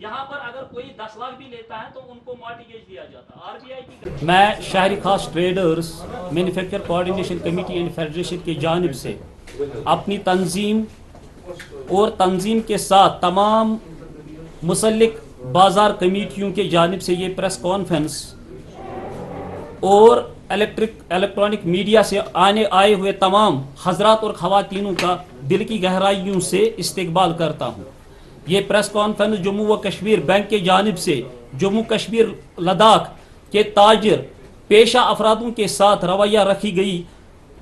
यहाँ पर अगर कोई 10 लाख भी लेता है तो उनको मॉर्टगेज दिया जाता है। आरबीआई की मैं शहरी खास traders manufacture coordination committee and federation की जानिब से अपनी तंजीम और तंजीम के साथ तमाम मुसल्लिक बाजार कमेटियों के जानिब से ये प्रेस कॉन्फ्रेंस और इलेक्ट्रॉनिक मीडिया से आए हुए तमाम हजरात और ख़वातीनों का दिल की गहराइयों से इस्तकबाल करता हूँ। ये प्रेस कॉन्फ्रेंस जम्मू व कश्मीर बैंक के जानिब से जम्मू कश्मीर लद्दाख के ताजिर पेशा अफरादों के साथ रवैया रखी गई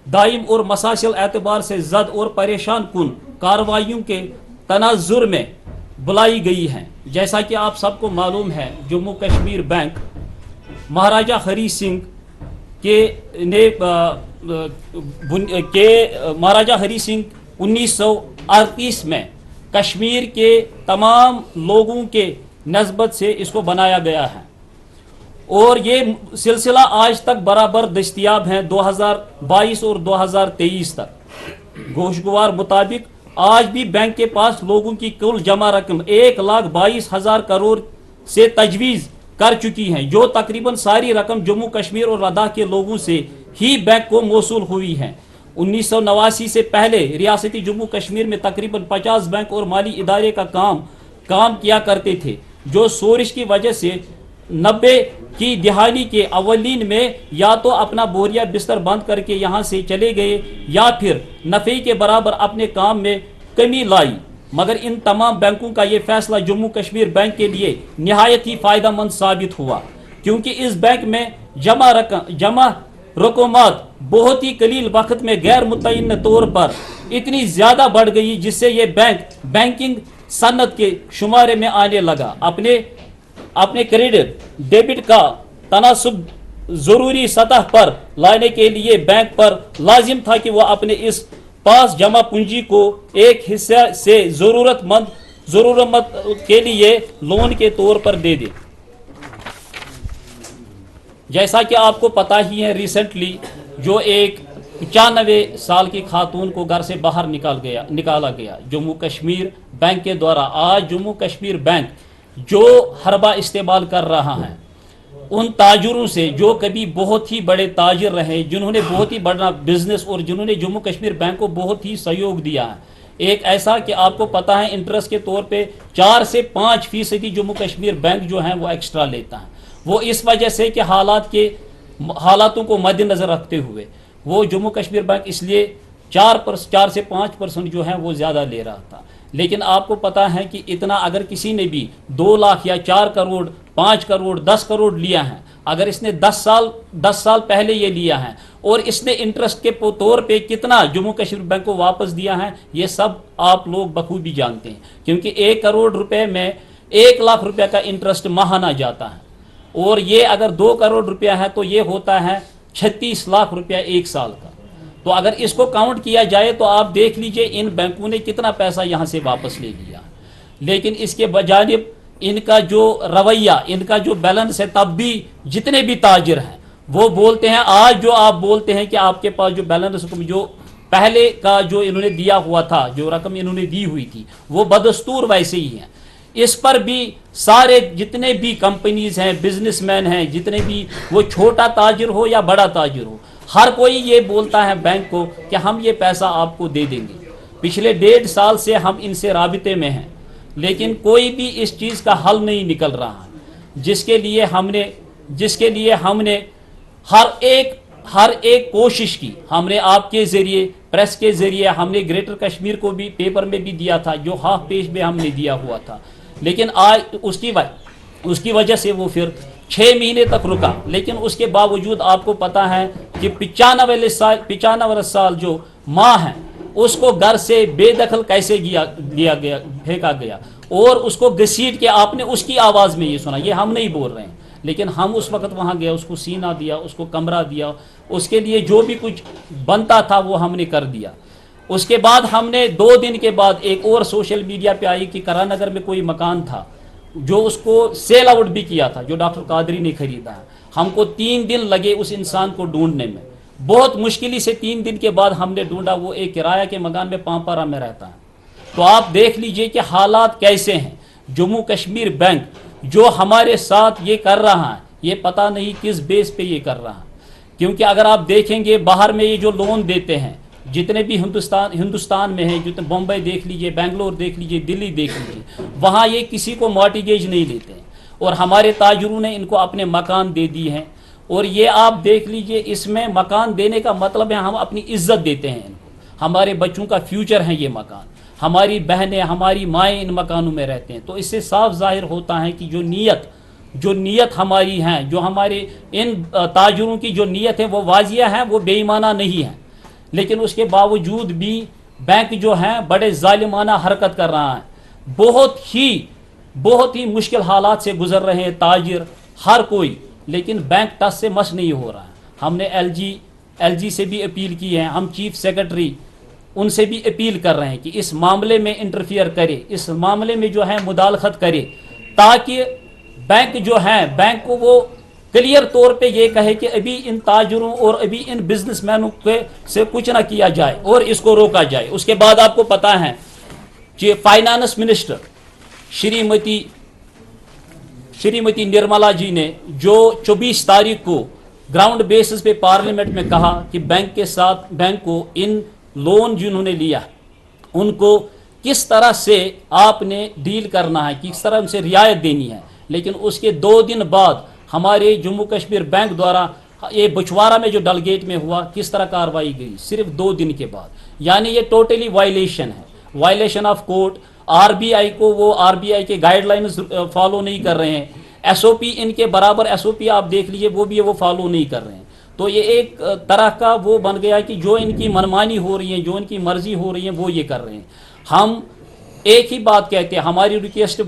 दाइम और मसासिल एतबार से जद और परेशान कुन कार्रवाइयों के तनाजुर में बुलाई गई हैं। जैसा कि आप सबको मालूम है, जम्मू कश्मीर बैंक महाराजा हरी सिंह महाराजा हरी सिंह 1938 में कश्मीर के तमाम लोगों के नस्बत से इसको बनाया गया है और ये सिलसिला आज तक बराबर दस्तयाब हैं 2022 और 2023 तक। गोशगवार मुताबिक आज भी बैंक के पास लोगों की कुल जमा रकम 1,22,000 करोड़ से तजवीज़ कर चुकी हैं, जो तकरीबन सारी रकम जम्मू कश्मीर और लद्दाख के लोगों से ही बैंक को मौसूल हुई है। 1989 से पहले रियासती जम्मू कश्मीर में तकरीबन 50 बैंक और माली इदारे का काम किया करते थे, जो शोरिश की वजह से 90 की दिहाई के अवलीन में या तो अपना बोरिया बिस्तर बंद करके यहाँ से चले गए या फिर नफ़े के बराबर अपने काम में कमी लाई। मगर इन तमाम बैंकों का ये फैसला जम्मू कश्मीर बैंक के लिए निहायत ही फ़ायदेमंद साबित हुआ, क्योंकि इस बैंक में जमा रकूमात बहुत ही कलील वक्त में गैर मुतय्यन तौर पर इतनी ज़्यादा बढ़ गई, जिससे ये बैंक बैंकिंग सनत के शुमारे में आने लगा। अपने क्रेडिट डेबिट का तनासुब ज़रूरी सतह पर लाने के लिए बैंक पर लाजिम था कि वह अपने इस पास जमा पूंजी को एक हिस्से से ज़रूरतमंद के लिए लोन के तौर पर दे दे। जैसा कि आपको पता ही है, रिसेंटली जो एक 95 साल की खातून को घर से बाहर निकाला गया जम्मू कश्मीर बैंक के द्वारा। आज जम्मू कश्मीर बैंक जो हरबा इस्तेमाल कर रहा है उन ताजुरों से जो कभी बहुत ही बड़े ताजिर रहे, जिन्होंने बहुत ही बड़ा बिजनेस और जिन्होंने जम्मू कश्मीर बैंक को बहुत ही सहयोग दिया है। एक ऐसा कि आपको पता है इंटरेस्ट के तौर पे 4 से 5% जम्मू कश्मीर बैंक जो है वो एक्स्ट्रा लेता है। वो इस वजह से कि हालातों को मद्देनजर रखते हुए वो जम्मू कश्मीर बैंक इसलिए 4 से 5% जो है वो ज़्यादा ले रहा था। लेकिन आपको पता है कि इतना अगर किसी ने भी 2 लाख या 4 करोड़ 5 करोड़ 10 करोड़ लिया है, अगर इसने 10 साल पहले ये लिया है और इसने इंटरेस्ट के तौर पे कितना जम्मू कश्मीर बैंक को वापस दिया है, ये सब आप लोग बखूबी जानते हैं। क्योंकि 1 करोड़ रुपए में 1 लाख रुपए का इंटरेस्ट माहाना जाता है और ये अगर 2 करोड़ रुपया है तो ये होता है 36 लाख रुपया 1 साल का। तो अगर इसको काउंट किया जाए तो आप देख लीजिए इन बैंकों ने कितना पैसा यहाँ से वापस ले लिया। लेकिन इसके बजानिब इनका जो रवैया, इनका जो बैलेंस है, तब भी जितने भी ताजिर हैं वो बोलते हैं, आज जो आप बोलते हैं कि आपके पास जो बैलेंस जो पहले का जो इन्होंने दिया हुआ था, जो रकम इन्होंने दी हुई थी, वो बदस्तूर वैसे ही है। इस पर भी सारे जितने भी कंपनीज हैं, बिजनेसमैन हैं, जितने भी, वो छोटा ताजिर हो या बड़ा ताजिर हो, हर कोई ये बोलता है बैंक को कि हम ये पैसा आपको दे देंगे। पिछले 1.5 साल से हम इनसे राबिते में हैं, लेकिन कोई भी इस चीज़ का हल नहीं निकल रहा है, जिसके लिए हमने हर एक कोशिश की। हमने आपके ज़रिए, प्रेस के ज़रिए, हमने ग्रेटर कश्मीर को भी पेपर में भी दिया था, जो हाफ पेज में हमने दिया हुआ था। लेकिन आज उसकी वजह से वो फिर 6 महीने तक रुका। लेकिन उसके बावजूद आपको पता है कि 95 साल जो माँ है उसको घर से बेदखल कैसे फेंका गया और उसको घसीट के आपने उसकी आवाज़ में ये सुना। ये हम नहीं बोल रहे हैं, लेकिन हम उस वक्त वहाँ गए, उसको सीना दिया, उसको कमरा दिया, उसके लिए जो भी कुछ बनता था वो हमने कर दिया। उसके बाद हमने 2 दिन के बाद एक और सोशल मीडिया पे आई कि करानगर में कोई मकान था जो उसको सेल आउट भी किया था, जो डॉक्टर कादरी ने खरीदा है। हमको 3 दिन लगे उस इंसान को ढूंढने में, बहुत मुश्किल से 3 दिन के बाद हमने ढूंढा। वो एक किराया के मकान में पांपारा में रहता है। तो आप देख लीजिए कि हालात कैसे हैं। जम्मू कश्मीर बैंक जो हमारे साथ ये कर रहा है, ये पता नहीं किस बेस पे ये कर रहा है। क्योंकि अगर आप देखेंगे बाहर में ये जो लोन देते हैं, जितने भी हिंदुस्तान में है, जितने बम्बई देख लीजिए, बेंगलोर देख लीजिए, दिल्ली देख लीजिए, वहाँ ये किसी को मॉर्टगेज नहीं देते हैं। और हमारे ताजरों ने इनको अपने मकान दे दिए हैं। और ये आप देख लीजिए, इसमें मकान देने का मतलब है हम अपनी इज्जत देते हैं इनको, हमारे बच्चों का फ्यूचर है ये मकान, हमारी बहनें हमारी माएँ इन मकानों में रहते हैं। तो इससे साफ जाहिर होता है कि जो नीयत हमारी है, जो हमारे इन ताजरों की जो नीयत है वो वाजिया है, वो बेईमाना नहीं है। लेकिन उसके बावजूद भी बैंक जो है बड़े जालिमाना हरकत कर रहा है। बहुत ही मुश्किल हालात से गुजर रहे हैं ताजिर, हर कोई, लेकिन बैंक टस से मस नहीं हो रहा है। हमने एलजी से भी अपील की है, हम चीफ सेक्रेटरी उनसे भी अपील कर रहे हैं कि इस मामले में इंटरफियर करे, इस मामले में जो है मुदालखत करे, ताकि बैंक जो है, बैंक को वो क्लियर तौर पे ये कहे कि अभी इन ताजरों और अभी इन बिजनेसमैनों से कुछ ना किया जाए और इसको रोका जाए। उसके बाद आपको पता है कि फाइनेंस मिनिस्टर श्रीमती निर्मला जी ने जो 24 तारीख को ग्राउंड बेसिस पे पार्लियामेंट में कहा कि बैंक को इन लोन जिन्होंने लिया उनको किस तरह से आपने डील करना है, किस तरह उनसे रियायत देनी है। लेकिन उसके 2 दिन बाद हमारे जम्मू कश्मीर बैंक द्वारा ये बछवाड़ा में जो डलगेट में हुआ, किस तरह कार्रवाई गई सिर्फ 2 दिन के बाद। यानी ये टोटली वायलेशन है, वायलेशन ऑफ कोर्ट। आरबीआई को वो आरबीआई के गाइडलाइंस फॉलो नहीं कर रहे हैं, एसओपी इनके बराबर एसओपी आप देख लीजिए वो फॉलो नहीं कर रहे हैं। तो ये एक तरह का वो बन गया कि जो इनकी मनमानी हो रही है, जो इनकी मर्जी हो रही है, वो ये कर रहे हैं। हम एक ही बात कहते हैं, हमारी रिक्वेस्ट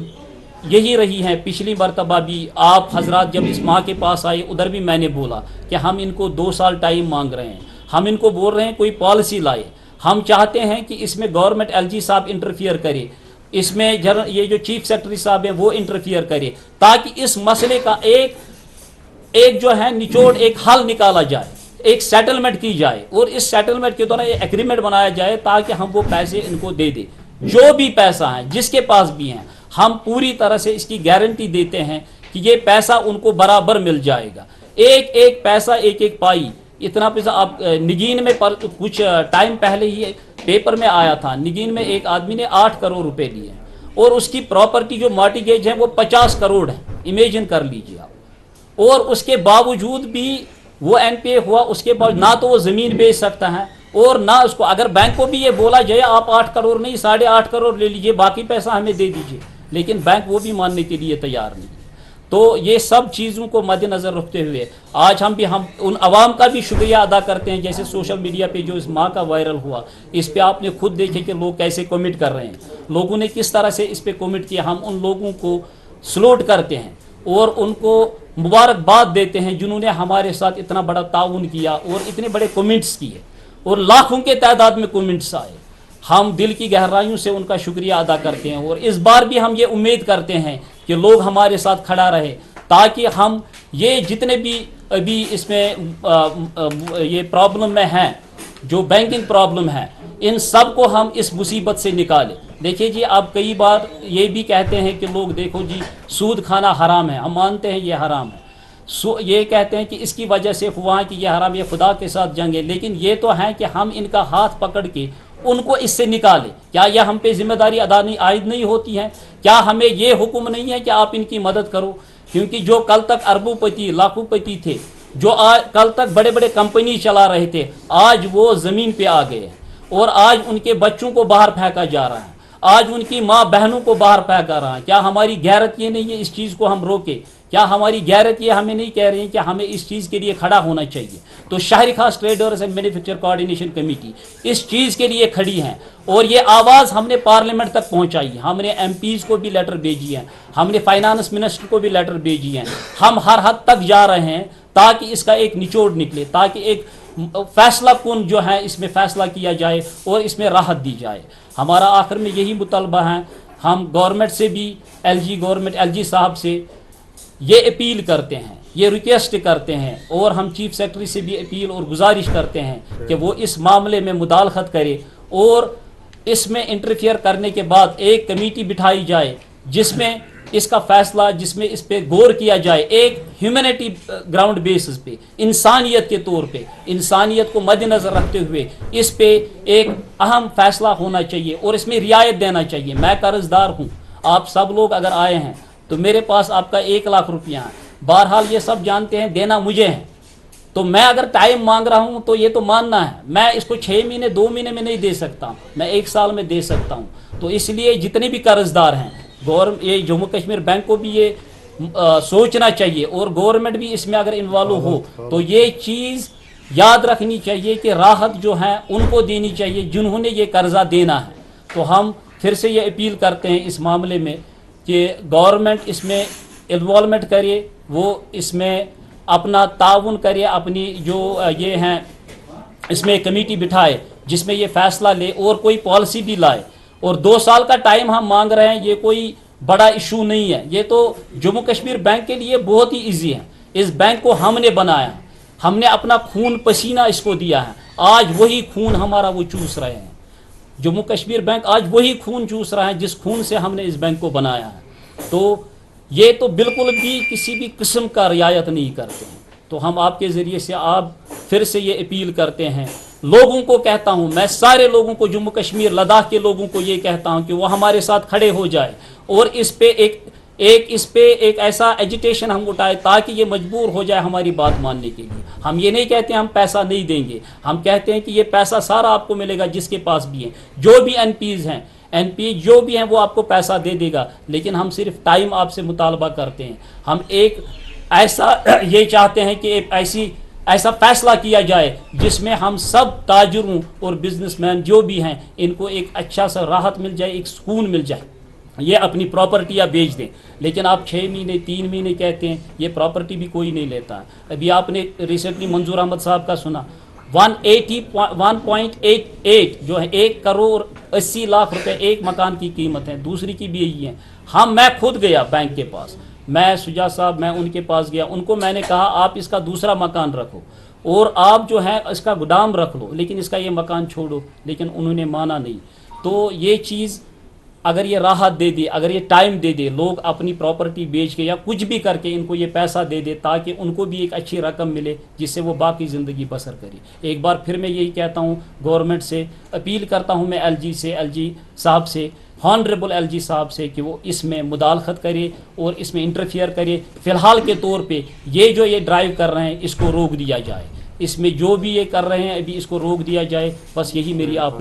यही रही है। पिछली मरतबा भी आप हजरात जब इस माँ के पास आए, उधर भी मैंने बोला कि हम इनको 2 साल टाइम मांग रहे हैं, हम इनको बोल रहे हैं कोई पॉलिसी लाए। हम चाहते हैं कि इसमें गवर्नमेंट एलजी साहब इंटरफियर करे, इसमें ये जो चीफ सेक्रेटरी साहब हैं वो इंटरफियर करे, ताकि इस मसले का एक जो है निचोड़, एक हल निकाला जाए, एक सेटलमेंट की जाए। और इस सेटलमेंट के दौरान एक एग्रीमेंट बनाया जाए ताकि हम वो पैसे इनको दे दें, जो भी पैसा है जिसके पास भी हैं। हम पूरी तरह से इसकी गारंटी देते हैं कि ये पैसा उनको बराबर मिल जाएगा, एक पैसा एक पाई। इतना पैसा आप निगीन में कुछ टाइम पहले ही पेपर में आया था, निगीन में एक आदमी ने 8 करोड़ रुपए लिए और उसकी प्रॉपर्टी जो मॉर्टगेज है वो 50 करोड़ है, इमेजिन कर लीजिए आप। और उसके बावजूद भी वो एनपीए हुआ, उसके बाद ना तो वो ज़मीन बेच सकता है और ना उसको, अगर बैंक को भी ये बोला जाए आप 8 करोड़ नहीं 8.5 करोड़ ले लीजिए, बाकी पैसा हमें दे दीजिए, लेकिन बैंक वो भी मानने के लिए तैयार नहीं। तो ये सब चीज़ों को मद्देनज़र रखते हुए आज हम उन अवाम का भी शुक्रिया अदा करते हैं। जैसे सोशल मीडिया पे जो इस माँ का वायरल हुआ, इस पे आपने खुद देखे कि लोग कैसे कमेंट कर रहे हैं, लोगों ने किस तरह से इस पे कमेंट किया। हम उन लोगों को सलूट करते हैं और उनको मुबारकबाद देते हैं जिन्होंने हमारे साथ इतना बड़ा ताउन किया और इतने बड़े कमेंट्स किए और लाखों के तादाद में कमेंट्स आए। हम दिल की गहराइयों से उनका शुक्रिया अदा करते हैं और इस बार भी हम ये उम्मीद करते हैं कि लोग हमारे साथ खड़ा रहे, ताकि हम ये जितने भी अभी इसमें ये प्रॉब्लम में हैं, जो बैंकिंग प्रॉब्लम है, इन सब को हम इस मुसीबत से निकालें। देखिए जी, आप कई बार ये भी कहते हैं कि लोग देखो जी सूद खाना हराम है, हम मानते हैं ये हराम है। ये कहते हैं कि इसकी वजह से हुआ कि ये हराम, ये खुदा के साथ जंग है, लेकिन ये तो है कि हम इनका हाथ पकड़ के उनको इससे निकालें। क्या यह हम पे जिम्मेदारी अदा नहीं आयद नहीं होती है? क्या हमें ये हुक्म नहीं है कि आप इनकी मदद करो? क्योंकि जो कल तक अरबोपति लाखोपति थे, जो कल तक बड़े बड़े कंपनी चला रहे थे, आज वो ज़मीन पे आ गए और आज उनके बच्चों को बाहर फेंका जा रहा है, आज उनकी माँ बहनों को बाहर फेंका रहा है। क्या हमारी गैरत ये नहीं है इस चीज़ को हम रोके? क्या हमारी गैरत ये हमें नहीं कह रही है कि हमें इस चीज़ के लिए खड़ा होना चाहिए? तो शहरी खास traders and manufacture coordination committee इस चीज़ के लिए खड़ी है और ये आवाज़ हमने पार्लियामेंट तक पहुंचाई। हमने एमपीज़ को भी लेटर भेजी है, हमने फाइनेंस मिनिस्टर को भी लेटर भेजी है। हम हर हद तक जा रहे हैं ताकि इसका एक निचोड़ निकले, ताकि एक फैसला कौन जो है इसमें फैसला किया जाए और इसमें राहत दी जाए। हमारा आखिर में यही मुतालबा है। हम गवर्नमेंट से भी एलजी साहब से ये अपील करते हैं, ये रिक्वेस्ट करते हैं और हम चीफ सेक्रेटरी से भी अपील और गुजारिश करते हैं कि वो इस मामले में मुदालखत करे और इसमें इंटरफियर करने के बाद एक कमेटी बिठाई जाए جس میں اس کا فیصلہ، جس میں اس پہ غور کیا جائے ایک ہیومینٹی گراؤنڈ بیسس پہ، انسانیت کے طور پہ، انسانیت کو مد نظر رکھتے ہوئے اس پہ ایک اہم فیصلہ ہونا چاہیے اور اس میں رعایت دینا چاہیے. میں قرض دار ہوں، آپ سب لوگ اگر آئے ہیں تو میرے پاس آپ کا 1,00,000 روپیہ ہے، بہرحال یہ سب جانتے ہیں دینا مجھے ہے، تو میں اگر ٹائم مانگ رہا ہوں تو یہ تو ماننا ہے. میں اس کو 6 مہینے 2 مہینے میں نہیں دے سکتا، میں 1 سال میں دے سکتا ہوں. تو اس لیے جتنے بھی قرض دار ہیں، یہ جموں کشمیر بینک کو بھی یہ سوچنا چاہیے اور گورنمنٹ بھی اس میں اگر انوالو ہو تو یہ چیز یاد رکھنی چاہیے کہ راحت جو ہے ان کو دینی چاہیے جنہوں نے یہ قرضہ دینا ہے. تو ہم پھر سے یہ اپیل کرتے ہیں اس معاملے میں کہ گورنمنٹ اس میں انوالومنٹ کرے، وہ اس میں اپنا تعاون کرے، اپنی جو یہ ہیں اس میں کمیٹی بٹھائے جس میں یہ فیصلہ لے اور کوئی پالیسی بھی لائے. اور 2 سال کا ٹائم ہم مانگ رہے ہیں، یہ کوئی بڑا ایشو نہیں ہے، یہ تو جموں کشمیر بینک کے لیے بہت ہی ایزی ہے. اس بینک کو ہم نے بنایا، ہم نے اپنا خون پسینہ اس کو دیا ہے، آج وہی خون ہمارا وہ چوس رہے ہیں. جموں کشمیر بینک آج وہی خون چوس رہا ہے جس خون سے ہم نے اس بینک کو بنایا ہے. تو یہ تو بالکل بھی کسی بھی قسم کا رعایت نہیں کرتے ہیں. تو ہم آپ کے ذریعے سے آپ پھر سے یہ اپیل کرتے ہیں، لوگوں کو کہتا ہوں، میں سارے لوگوں کو، جموں کشمیر لداخ کے لوگوں کو یہ کہتا ہوں کہ وہ ہمارے ساتھ کھڑے ہو جائے اور اس پہ ایک ایسا ایجیٹیشن ہم اٹھائے تاکہ یہ مجبور ہو جائے ہماری بات ماننے کے لیے. ہم یہ نہیں کہتے ہم پیسہ نہیں دیں گے، ہم کہتے ہیں کہ یہ پیسہ سارا آپ کو ملے گا جس کے پاس بھی ہے، جو بھی این پیز ہیں، این پی جو بھی ہیں وہ آپ کو پیسہ دے دے گا. لیکن ہم صرف ٹائم آپ سے مطالبہ کرتے ہیں. ہم ایک ایسا یہ چاہتے ہیں کہ ایسا فیصلہ کیا جائے جس میں ہم سب تاجروں اور بزنس مین جو بھی ہیں ان کو ایک اچھا سا راحت مل جائے، ایک سکون مل جائے. یہ اپنی پراپرٹیاں بیچ دیں، لیکن آپ 6 مہینے 3 مہینے کہتے ہیں، یہ پراپرٹی بھی کوئی نہیں لیتا ہے. ابھی آپ نے ریسنٹلی منظور احمد صاحب کا سنا، 1.88 جو ہے 1,80,00,000 روپے ایک مکان کی قیمت ہے، دوسری کی بھی یہی ہے. میں خود گیا بینک کے پاس، میں شجاع صاحب میں ان کے پاس گیا، ان کو میں نے کہا آپ اس کا دوسرا مکان رکھو اور آپ جو ہے اس کا گودام رکھ لو، لیکن اس کا یہ مکان چھوڑو. لیکن انہوں نے مانا نہیں. تو یہ چیز اگر یہ راحت دے دے، اگر یہ ٹائم دے دے، لوگ اپنی پراپرٹی بیچ کے یا کچھ بھی کر کے ان کو یہ پیسہ دے دے تاکہ ان کو بھی ایک اچھی رقم ملے جس سے وہ باقی زندگی بسر کرے. ایک بار پھر میں یہی کہتا ہوں، گورنمنٹ سے اپیل کرتا ہوں، میں ایل جی صاحب سے، ہانریبل ایل جی صاحب سے کہ وہ اس میں مداخلت کرے اور اس میں انٹرفیئر کرے. فی الحال کے طور پہ یہ ڈرائیو کر رہے ہیں اس کو روک دیا جائے، اس میں جو بھی یہ کر رہے ہیں ابھی اس کو روک دیا جائے. بس یہی میری آپ